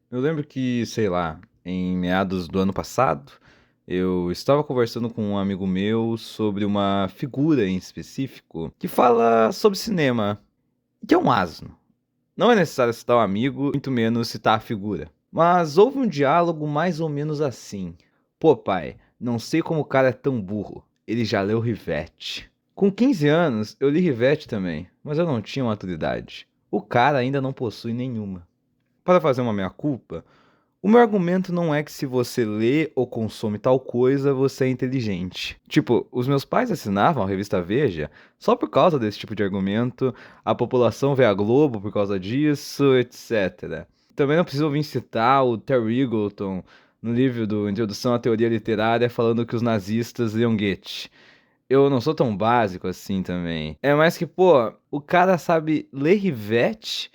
Eu lembro que, sei lá, em meados do ano passado, eu estava conversando com um amigo meu sobre uma figura em específico que fala sobre cinema, que é um asno. Não é necessário citar o amigo, muito menos citar a figura. Mas houve um diálogo mais ou menos assim. Pô, pai, não sei como o cara é tão burro. Ele já leu Rivette. Com 15 anos, eu li Rivette também, mas eu não tinha maturidade. O cara ainda não possui nenhuma. Para fazer uma meia-culpa, o meu argumento não é que se você lê ou consome tal coisa, você é inteligente. Tipo, os meus pais assinavam a revista Veja só por causa desse tipo de argumento, a população vê a Globo por causa disso, etc. Também não preciso vir citar o Terry Eagleton no livro do Introdução à Teoria Literária falando que os nazistas liam Goethe. Eu não sou tão básico assim também. É mais que, pô, o cara sabe ler Rivette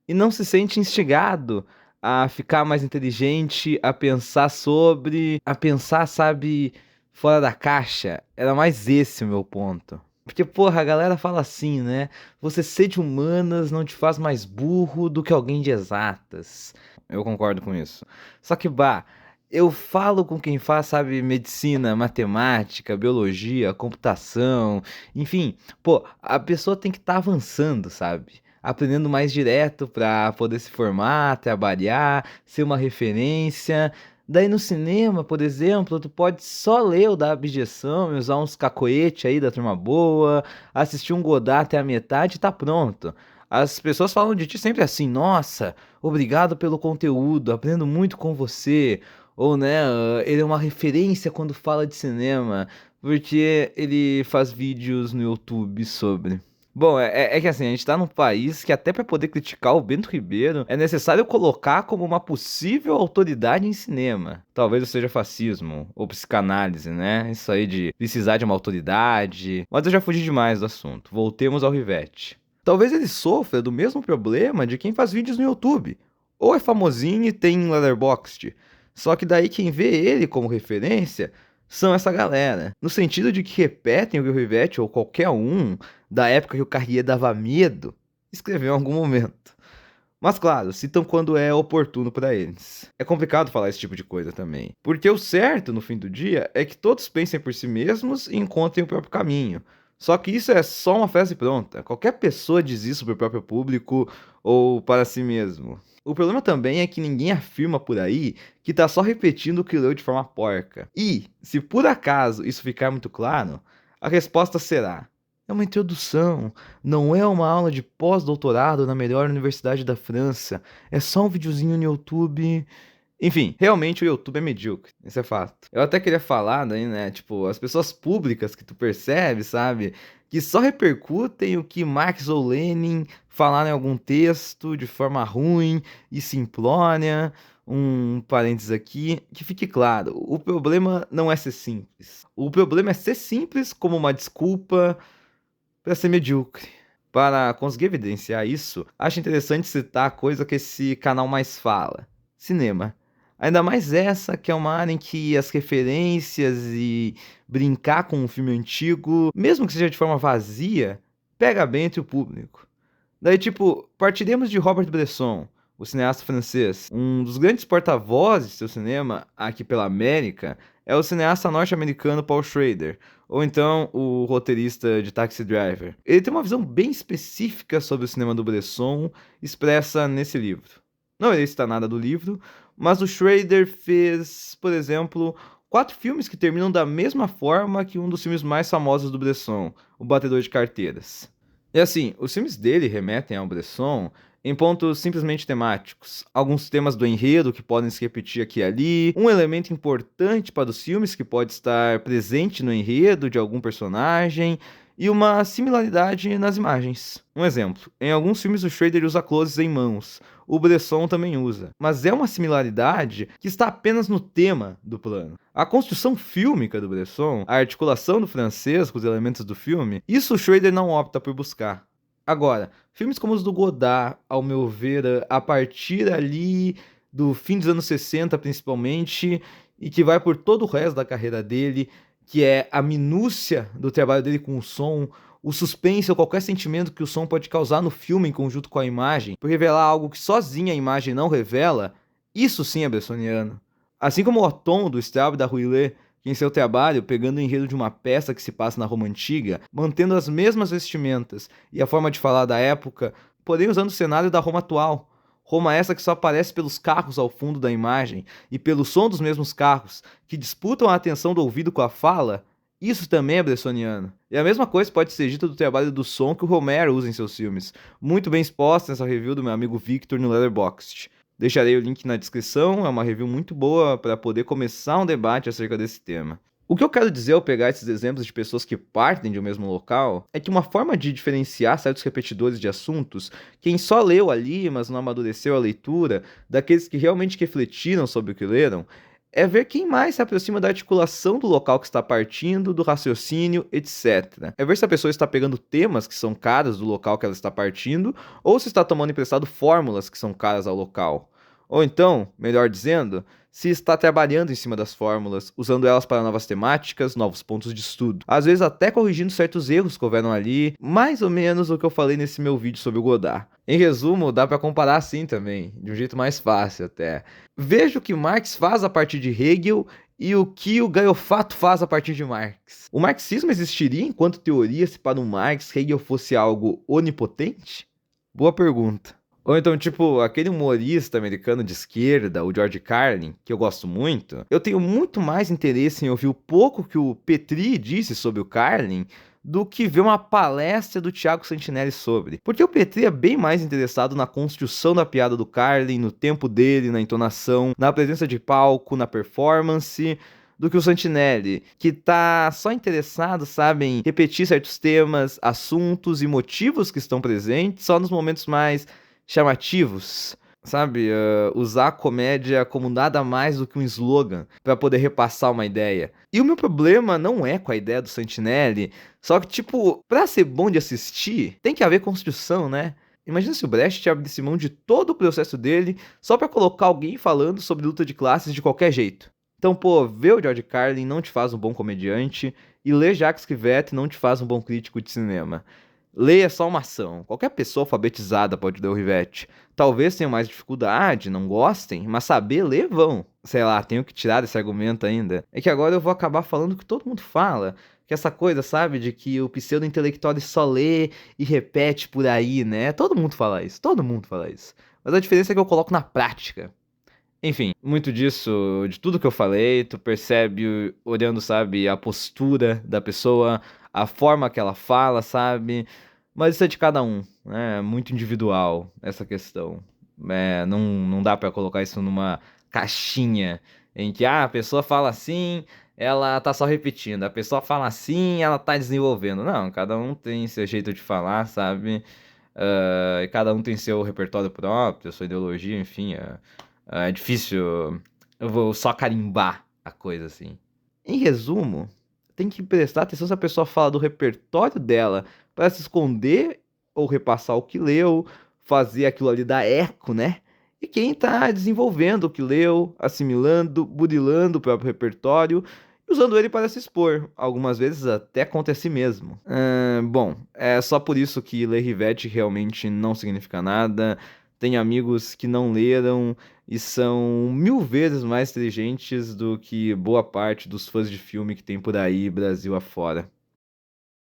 e não se sente instigado a ficar mais inteligente, a pensar sobre, a pensar, sabe, fora da caixa. Era mais esse o meu ponto. Porque, porra, a galera fala assim, né? Você ser de humanas não te faz mais burro do que alguém de exatas. Eu concordo com isso. Só que, bah, eu falo com quem faz, sabe, medicina, matemática, biologia, computação, enfim, pô, a pessoa tem que estar avançando, sabe? Aprendendo mais direto para poder se formar, trabalhar, ser uma referência. Daí no cinema, por exemplo, tu pode só ler o da abjeção e usar uns cacoete aí da turma boa, assistir um Godard até a metade e tá pronto. As pessoas falam de ti sempre assim, nossa, obrigado pelo conteúdo, aprendo muito com você. Ou, né, ele é uma referência quando fala de cinema, porque ele faz vídeos no YouTube sobre. Bom, é que assim, a gente tá num país que até para poder criticar o Bento Ribeiro é necessário colocar como uma possível autoridade em cinema. Talvez isso seja fascismo ou psicanálise, né? Isso aí de precisar de uma autoridade. Mas eu já fugi demais do assunto. Voltemos ao Rivette. Talvez ele sofra do mesmo problema de quem faz vídeos no YouTube. Ou é famosinho e tem Letterboxd. Só que daí quem vê ele como referência são essa galera. No sentido de que repetem o que o Rivette ou qualquer um da época que o Carrier dava medo, escreveu em algum momento. Mas claro, citam quando é oportuno para eles. É complicado falar esse tipo de coisa também, porque o certo no fim do dia é que todos pensem por si mesmos e encontrem o próprio caminho. Só que isso é só uma frase pronta. Qualquer pessoa diz isso pro próprio público ou para si mesmo. O problema também é que ninguém afirma por aí que tá só repetindo o que leu de forma porca. E, se por acaso isso ficar muito claro, a resposta será: é uma introdução, não é uma aula de pós-doutorado na melhor universidade da França, é só um videozinho no YouTube. Enfim, realmente o YouTube é medíocre, isso é fato. Eu até queria falar daí, né, tipo, as pessoas públicas que tu percebe, sabe, que só repercutem o que Marx ou Lenin falaram em algum texto de forma ruim e simplória. Um parênteses aqui, que fique claro, o problema não é ser simples. O problema é ser simples como uma desculpa para ser medíocre. Para conseguir evidenciar isso, acho interessante citar a coisa que esse canal mais fala: cinema. Ainda mais essa, que é uma área em que as referências e brincar com um filme antigo, mesmo que seja de forma vazia, pega bem entre o público. Daí, tipo, partiremos de Robert Bresson, o cineasta francês. Um dos grandes porta-vozes do seu cinema aqui pela América é o cineasta norte-americano Paul Schrader, ou então o roteirista de Taxi Driver. Ele tem uma visão bem específica sobre o cinema do Bresson, expressa nesse livro. Não irei citar nada do livro, mas o Schrader fez, por exemplo, 4 filmes que terminam da mesma forma que um dos filmes mais famosos do Bresson, O Batedor de Carteiras. E assim, os filmes dele remetem ao Bresson em pontos simplesmente temáticos. Alguns temas do enredo que podem se repetir aqui e ali, um elemento importante para os filmes que pode estar presente no enredo de algum personagem e uma similaridade nas imagens. Um exemplo, em alguns filmes o Schrader usa closes em mãos, o Bresson também usa, mas é uma similaridade que está apenas no tema do plano. A construção fílmica do Bresson, a articulação do francês com os elementos do filme, isso o Schrader não opta por buscar. Agora, filmes como os do Godard, ao meu ver, a partir ali do fim dos anos 60 principalmente, e que vai por todo o resto da carreira dele, que é a minúcia do trabalho dele com o som, o suspense ou qualquer sentimento que o som pode causar no filme em conjunto com a imagem, por revelar algo que sozinha a imagem não revela, Isso sim é bressoniano. Assim como o Othon, do Straub e da Rouillet, que em seu trabalho, pegando o enredo de uma peça que se passa na Roma Antiga, mantendo as mesmas vestimentas e a forma de falar da época, porém usando o cenário da Roma atual. Roma essa que só aparece pelos carros ao fundo da imagem e pelo som dos mesmos carros, que disputam a atenção do ouvido com a fala. Isso também é bressoniano. E a mesma coisa pode ser dita do trabalho do som que o Romero usa em seus filmes, muito bem exposta nessa review do meu amigo Victor no Letterboxd. Deixarei o link na descrição, é uma review muito boa para poder começar um debate acerca desse tema. O que eu quero dizer ao pegar esses exemplos de pessoas que partem de um mesmo local é que uma forma de diferenciar certos repetidores de assuntos, quem só leu ali, mas não amadureceu a leitura, daqueles que realmente refletiram sobre o que leram, é ver quem mais se aproxima da articulação do local que está partindo, do raciocínio, etc. É ver se a pessoa está pegando temas que são caras do local que ela está partindo, ou se está tomando emprestado fórmulas que são caras ao local. Ou então, melhor dizendo, se está trabalhando em cima das fórmulas, usando elas para novas temáticas, novos pontos de estudo. Às vezes até corrigindo certos erros que houveram ali, mais ou menos o que eu falei nesse meu vídeo sobre o Godard. Em resumo, dá para comparar assim também, de um jeito mais fácil até. Veja o que Marx faz a partir de Hegel e o que o Gaiofato faz a partir de Marx. O marxismo existiria enquanto teoria se para o Marx Hegel fosse algo onipotente? Boa pergunta. Ou então, tipo, aquele humorista americano de esquerda, o George Carlin, que eu gosto muito, eu tenho muito mais interesse em ouvir o pouco que o Petri disse sobre o Carlin do que ver uma palestra do Thiago Santinelli sobre. Porque o Petri é bem mais interessado na construção da piada do Carlin, no tempo dele, na entonação, na presença de palco, na performance, do que o Santinelli, que tá só interessado, sabe, em repetir certos temas, assuntos e motivos que estão presentes só nos momentos mais chamativos, sabe? Usar a comédia como nada mais do que um slogan para poder repassar uma ideia. E o meu problema não é com a ideia do Santinelli, só que, tipo, pra ser bom de assistir, tem que haver construção, né? Imagina se o Brecht abrisse mão de todo o processo dele só pra colocar alguém falando sobre luta de classes de qualquer jeito. Então, pô, ver o George Carlin não te faz um bom comediante e ler Jacques Rivette não te faz um bom crítico de cinema. Ler é só uma ação. Qualquer pessoa alfabetizada pode ler o Rivette. Talvez tenham mais dificuldade, não gostem, mas saber ler vão. Sei lá, tenho que tirar desse argumento ainda. É que agora eu vou acabar falando o que todo mundo fala. Que essa coisa, sabe, de que o pseudo-intelectual só lê e repete por aí, né? Todo mundo fala isso, todo mundo fala isso. Mas a diferença é que eu coloco na prática. Enfim, muito disso, de tudo que eu falei, tu percebe olhando, sabe, a postura da pessoa, a forma que ela fala, sabe? Mas isso é de cada um, né? É muito individual essa questão. Não dá pra colocar isso numa caixinha em que a pessoa fala assim, ela tá só repetindo, a pessoa fala assim, ela tá desenvolvendo. Não, cada um tem seu jeito de falar, sabe? E cada um tem seu repertório próprio, sua ideologia, enfim. É difícil. Eu vou só carimbar a coisa assim. Em resumo, tem que prestar atenção se a pessoa fala do repertório dela para se esconder ou repassar o que leu, fazer aquilo ali dar eco, né? E quem tá desenvolvendo o que leu, assimilando, burilando o próprio repertório e usando ele para se expor, algumas vezes até contra si mesmo. Bom, é só por isso que ler Rivette realmente não significa nada. Tem amigos que não leram e são 1000 vezes mais inteligentes do que boa parte dos fãs de filme que tem por aí, Brasil afora.